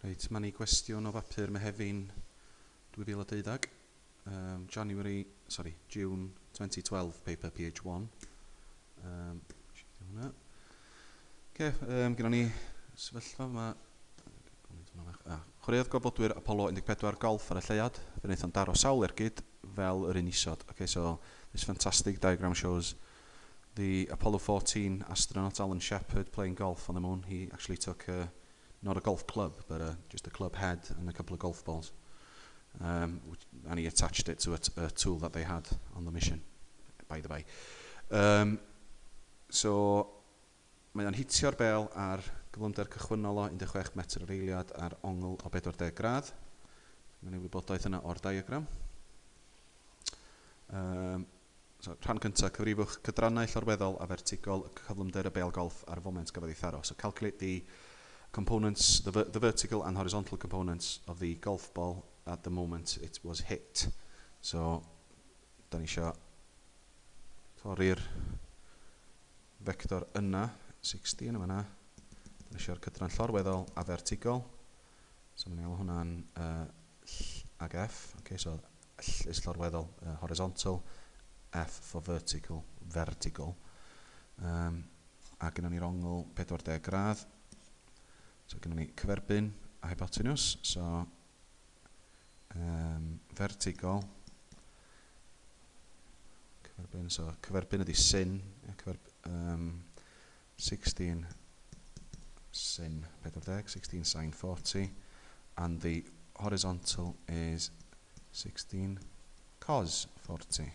Reit, mae ni cwestiwn o bapur Mehefin 2012, June 2012, paper PH1. Gyda ni sefyllfa yma. Chwaraeodd gofodwyr Apollo 14 golff ar y lleuad. Fe wnaethon daro sawl ergyd fel yr un isod. Okay, so this fantastic diagram shows the Apollo 14 astronaut Alan Shepard playing golf on the moon. He actually took not a golf club, but just a club head and a couple of golf balls. And he attached it to a tool that they had on the mission, by the way. So, mae o'n hitio'r bel ar gyflymder cychwynnol o 16 metr yr eiliad ar ongl o 40 gradd. Mae'n ei wybodaeth yna o'r diagram. So, rhan cyntaf, cyfrifwch cydrannau llorweddol a vertigol cyflymder y bel golf ar y foment gafodd ei tharo. So, calculate the components, the vertical and horizontal components of the golf ball at the moment it was hit. So, da ni eisiau torri'r vector yna, 60 yn yma. Da ni eisiau'r cydran llorweddol a vertigol. So, mae'n gael hwnna'n ll ag F. Okay, so, ll is llorweddol, horizontal, F for vertical. A gyda ni'r ongl 40 gradd. So, gyda ni cyferbyn a hypotenuse, so vertical, cyferbyn ydi sin, 16 sin 40, 16 sin 40, and the horizontal is 16 cos 40.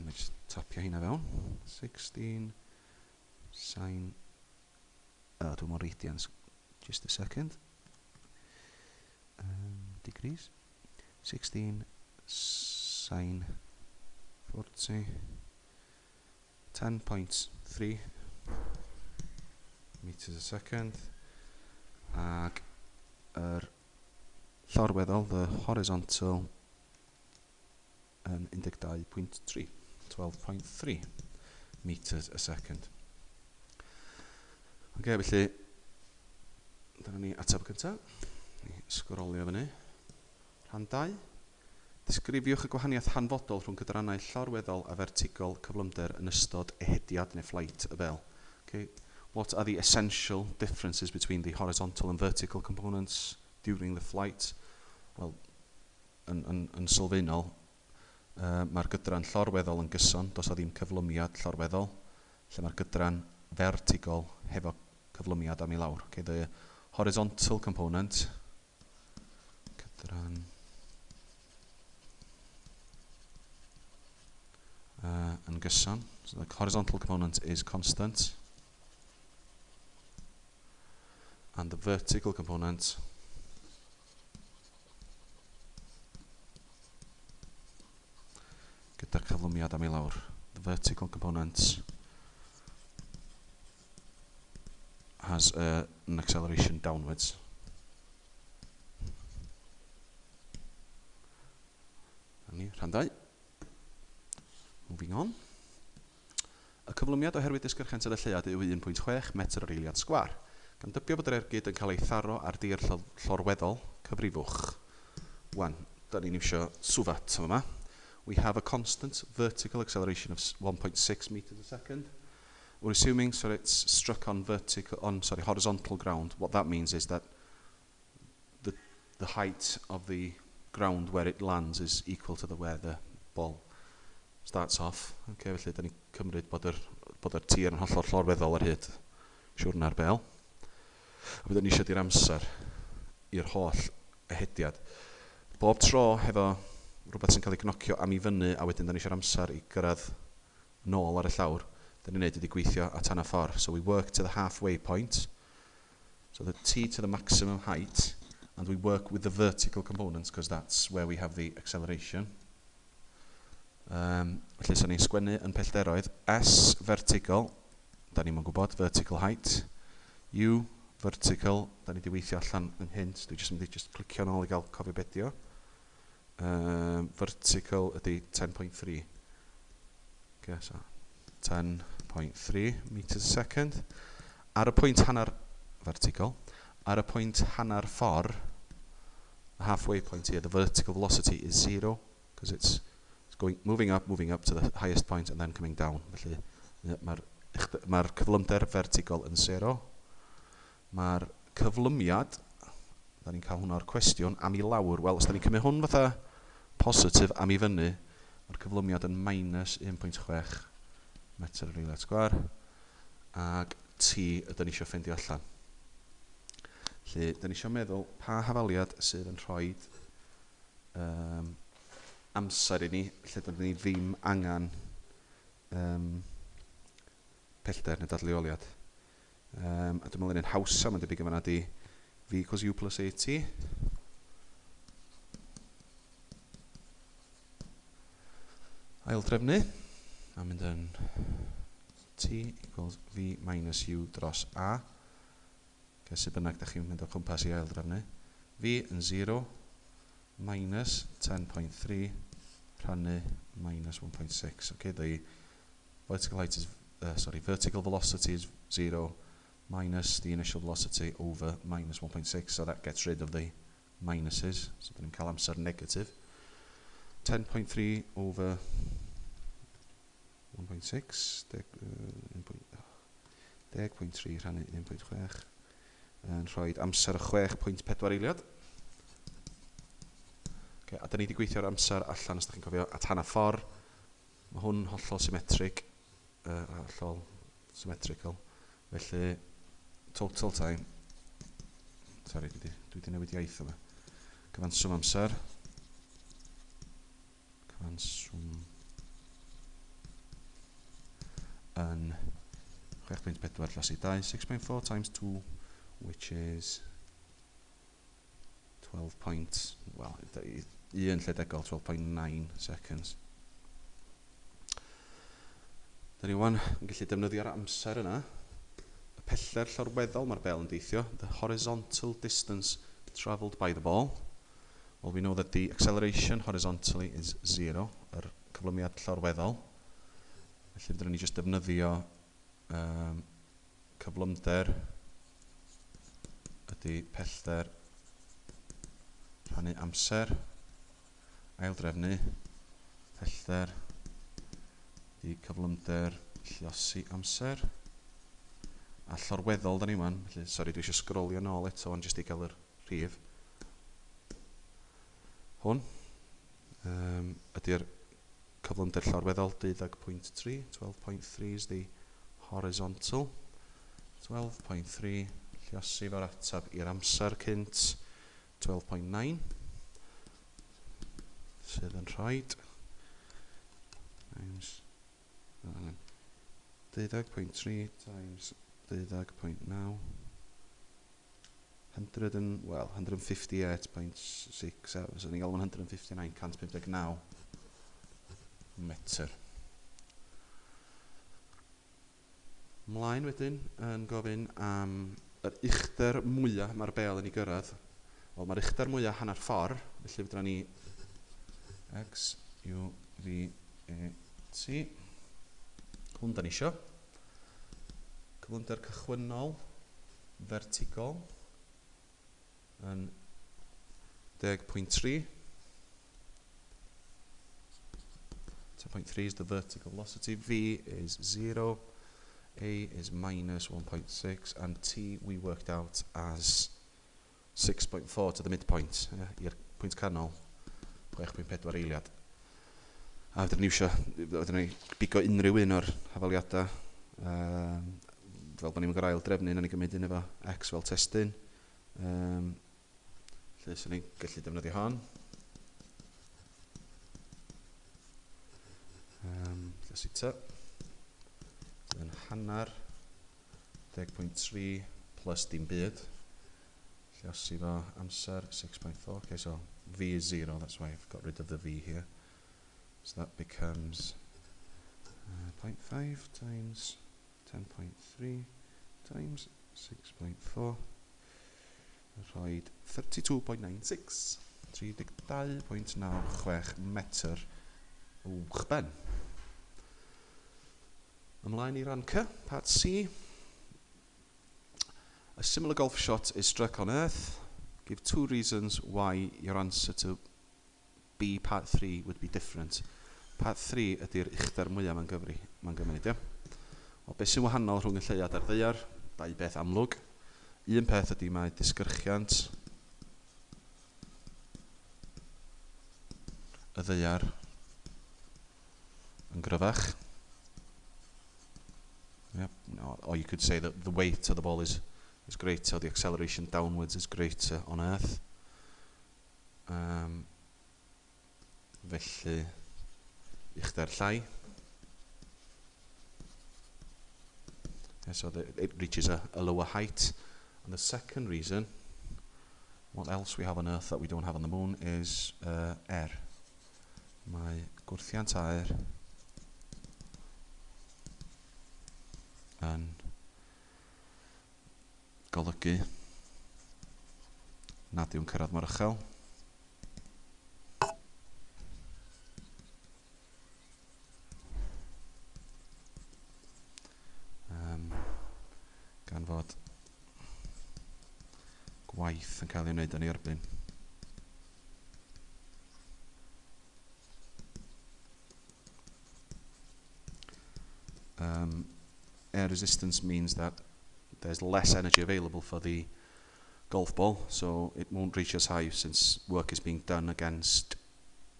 Let's tapio hynna fewn, 16 sin, dwi'n mor radians, just a second. Degrees. 16 sin 40. 10.3 meters a second. Ag yr llorweddol, the horizontal, 12.3. 12.3 meters a second. Okay, felly, dyna ni ateb cyntaf. Ni sgrolio fyny. Rhan 2. Disgrifiwch y gwahaniaeth hanfodol rhwng cydrannau llorweddol a vertigol cyflymder yn ystod ehediad neu flight y bel. Okay. What are the essential differences between the horizontal and vertical components during the flight? Wel, yn sylfaenol, mae'r gydran llorweddol yn gyson, dos o ddim cyflymiad llorweddol, lle mae'r gydran vertigol hefo cyflymiad am I lawr. Okay, the horizontal component, gydran yn gyson, so the horizontal component is constant, and the vertical component gyda'r cyflymiad am I lawr. The vertical component has an acceleration downwards. Rhan 2. Moving on. Y cyflymiad oherwydd disgyrchent y lleuad yw 1.6 metr yr eiliad sgwar. Gan dybio bod yr ergyd yn cael ei tharo ar dir llorweddol, cyfrifwch. 1. Da ni'n iwsio xuvat yma. We have a constant vertical acceleration of 1.6 meters a second. We're assuming so it's struck on horizontal ground. What that means is that the height of the ground where it lands is equal to where the ball starts off. Okay, felly da ni cymryd bod yr tir yn hollol llorweddol ar hyd siwrna'r bel. A byddwn ni eisiau di'r amser i'r holl ehediad. Bob tro hefo rhywbeth sy'n cael ei gnocio am I fyny a wedyn da ni eisiau'r amser I gyrraedd nôl ar y llawr. Da ni'n neud ydi gweithio at hana ffordd. So we work to the halfway point. So the T to the maximum height. And we work with the vertical components because that's where we have the acceleration. Felly, so ni'n sgwennu yn pellderoedd. S vertical, da ni'n gwybod, vertical height. U vertical, da ni wedi weithio allan yn hint. Dwi'n mynd I clicio nôl I gael cofio bedio. Vertical ydi 10.3. Okay, so 10.3 meters a second. Ar y pwynt hanner vertical, ar y pwynt hanner ffordd, the halfway point here, the vertical velocity is 0, because it's moving up to the highest point and then coming down. Felly, mae'r cyflymder vertical yn 0. Mae'r cyflymiad, da ni'n cael hwnna o'r cwestiwn, am i lawr. Wel, os da ni'n cymryd hwn fatha positif am i fyny, mae'r cyflymiad yn minus 1.6 metr yr eiliad sgwar, ac t ydyn ni eisiau ffeindio allan. Felly, da ni eisiau meddwl pa hafaliad sydd yn rhoi amser i ni, lle da ni ddim angen pellter neu dadleoliad. A dwi'n meddwl yn hawsa, mae'n debyg yma di v equals u plus at. Ail drefnu, a mynd yn t equals v minus u dros a. Sut bynnag da chi'n mynd o cwmpas i ail drefnu. V yn 0 minus 10.3 rhannu minus 1.6. Okay, the vertical height is, vertical velocity is 0 minus the initial velocity over minus 1.6, so that gets rid of the minuses. So then cael amser negative. 10.3 over 1.6, 10.3 rhannu 1.6, yn rhoi amser 6.4 eiliad. Okay, a da ni wedi gweithio'r amser allan, os da chi'n cofio, at hanner ffordd. Mae hwn hollol symmetric, hollol symmetrical. Felly, total time, sorry, dwi wedi newid iaith yma. Cyfanswm amser. Cyfanswm yn 6.4 llas i 2, 6.4 times 2, which is 12 point, well, un lledegol, 12.9 seconds. Da ni wan yn gallu defnyddio'r amser yna. Y peller llorweddol mae'r bel yn deithio, the horizontal distance travelled by the ball. Well, we know that the acceleration horizontally is 0, yr cyflymiad llorweddol. Felly fydden ni jyst defnyddio cyflymder ydy pellter rhannu amser, ail drefnu, pellter ydy cyflymder lluosi amser, a llorweddol da ni wan, felly, sori, dwi eisiau sgrolio nôl eto, ond jyst i gael yr rhif. Hwn ydy'r cyflymder llorweddol 12.3, 12.3 is the horizontal, 12.3 lluosi fo'r atab i'r amser cynt, 12.9 sydd yn rhoid times 12.3 times 12.9 158.6, so ni'n gael 159.59 metr. Mlaen wedyn yn gofyn am yr uchder mwyaf mae'r bel yn ei gyrraedd. Wel, mae'r uchder mwyaf hanner ffordd, felly fydra ni x, u, v, e, t. Hwn da ni isio. Cyflymder cychwynnol, vertigol, yn 10.3. 10.3 is the vertical velocity, v is 0, a is minus 1.6, and t we worked out as 6.4 to the midpoint, i'r pwynt canol, 6.4 eiliad. A fydden ni bigo unrhyw un o'r hafaliadau, fel bod ni'n mynd o'r ail drefnu, na ni gymryd un efo x fel testyn. Lle sy'n ni'n gallu defnyddio hon. Lle sy'n ty. Yn hanner 10.3 plus dim byd. Lluosi fo amser 6.4. Okay, so v is 0, that's why I've got rid of the v here. So that becomes 0.5 times 10.3 times 6.4. Rhoid 32.96. 32.96 metr uwchben. Ymlaen i ran C, part C. A similar golf shot is struck on earth. Give 2 reasons why your answer to B part 3 would be different. Part 3 ydy'r uchder mwyaf mae'n gymryd, ie? O beth sy'n wahanol rhwng y lleuad a'r ddaear? 2 beth amlwg. Un peth ydy mae disgyrchiant y ddaear yn gryfach. Yep. Or you could say that the weight of the ball is greater, the acceleration downwards is greater on earth. Felly, uchder llai. Yeah, so it reaches a lower height. And the second reason, what else we have on earth that we don't have on the moon, is air. Mae gwrthiant aer yn golygu nad yw'n cyrraedd mor uchel. Gan fod gwaith yn cael ei wneud yn ei erbyn. Air resistance means that there's less energy available for the golf ball, so it won't reach as high since work is being done against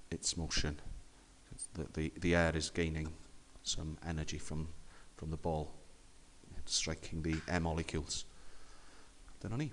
its motion. The air is gaining some energy from the ball, striking the air molecules. Dyna ni.